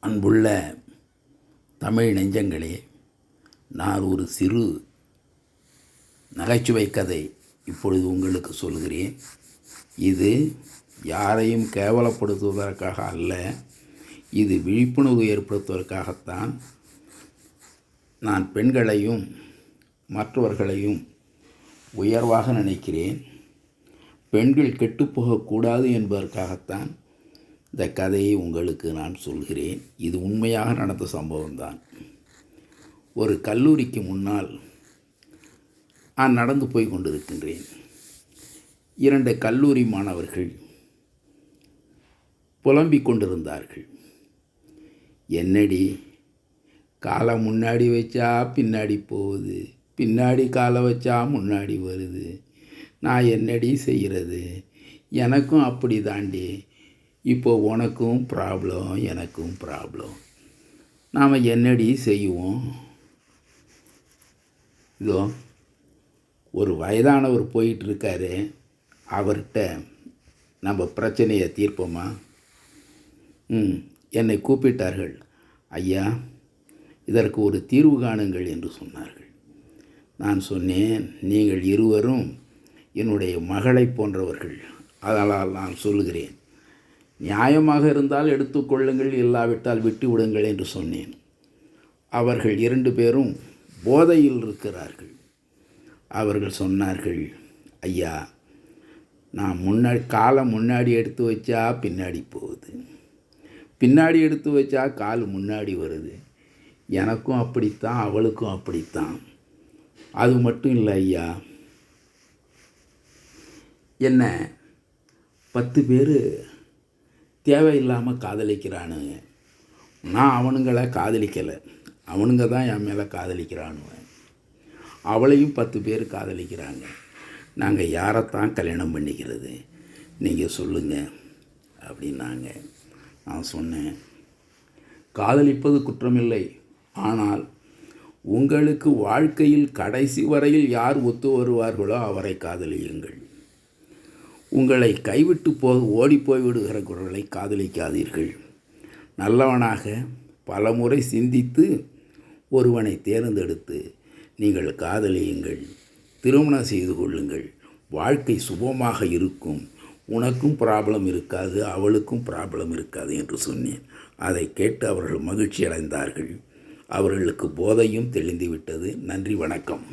அன்புள்ள தமிழ் நெஞ்சங்களே, நான் ஒரு சிறு நகைச்சுவை கதை இப்பொழுது உங்களுக்கு சொல்கிறேன். இது யாரையும் கேவலப்படுத்துவதற்காக அல்ல, இது விழிப்புணர்வு ஏற்படுத்துவதற்காகத்தான். நான் பெண்களையும் மற்றவர்களையும் உயர்வாக நினைக்கிறேன். பெண்கள் கெட்டுப்போகக்கூடாது என்பதற்காகத்தான் இந்த கதையை உங்களுக்கு நான் சொல்கிறேன். இது உண்மையாக நடந்த சம்பவம்தான். ஒரு கல்லூரிக்கு முன்னால் நான் நடந்து போய் கொண்டிருக்கின்றேன். 2 கல்லூரி மாணவர்கள் புலம்பிக் கொண்டிருந்தார்கள். என்னடி, காலை முன்னாடி வச்சா பின்னாடி போகுது, பின்னாடி காலை வச்சா முன்னாடி வருது, நான் என்னடி செய்கிறது, எனக்கும் அப்படி தாண்டி, இப்போ உனக்கும் ப்ராப்ளம் எனக்கும் ப்ராப்ளம், நாம் என்னடி செய்வோம். இதோ ஒரு வயதானவர் போயிட்டுருக்காரு, அவர்கிட்ட நம்ம பிரச்சனையை தீர்ப்போமா? என்னை கூப்பிட்டார்கள். ஐயா, இதற்கு ஒரு தீர்வு காணுங்கள் என்று சொன்னார்கள். நான் சொன்னேன், நீங்கள் இருவரும் என்னுடைய மகளை போன்றவர்கள், அதனால் நான் சொல்லுகிறேன், நியாயமாக இருந்தால் எடுத்துக்கொள்ளுங்கள், இல்லாவிட்டால் விட்டு விடுங்கள் என்று சொன்னேன். அவர்கள் 2 பேரும் போதையில் இருக்கிறார்கள். அவர்கள் சொன்னார்கள், ஐயா, நான் காலை முன்னாடி எடுத்து வச்சா பின்னாடி போகுது, பின்னாடி எடுத்து வச்சா கால் முன்னாடி வருது, எனக்கும் அப்படித்தான் அவளுக்கும் அப்படித்தான். அது மட்டும் இல்லை ஐயா, என்ன 10 பேர் தேவையில்லாமல் காதலிக்கிறானுங்க. நான் அவனுங்களை காதலிக்கலை, அவனுங்க தான் என் மேலே காதலிக்கிறானுங்க. அவளையும் 10 பேர் காதலிக்கிறாங்க. நாங்கள் யாரைத்தான் கல்யாணம் பண்ணிக்கிறது, நீங்கள் சொல்லுங்கள் அப்படின்னாங்க. நான் சொன்னேன், காதலிப்பது குற்றமில்லை, ஆனால் உங்களுக்கு வாழ்க்கையில் கடைசி வரையில் யார் ஒத்து வருவார்களோ அவரை காதலியுங்கள். உங்களை கைவிட்டு ஓடிப்போய் விடுகிறவர்களை காதலிக்காதீர்கள். நல்லவனாக பலமுறை சிந்தித்து ஒருவனை தேர்ந்தெடுத்து நீங்கள் காதலியுங்கள், திருமணம் செய்து கொள்ளுங்கள். வாழ்க்கை சுபமாக இருக்கும், உனக்கும் ப்ராப்ளம் இருக்காது, அவளுக்கும் ப்ராப்ளம் இருக்காது என்று சொன்னேன். அதை கேட்டு அவர்கள் மகிழ்ச்சி அடைந்தார்கள். அவர்களுக்கு போதையும் தெளிந்துவிட்டது. நன்றி, வணக்கம்.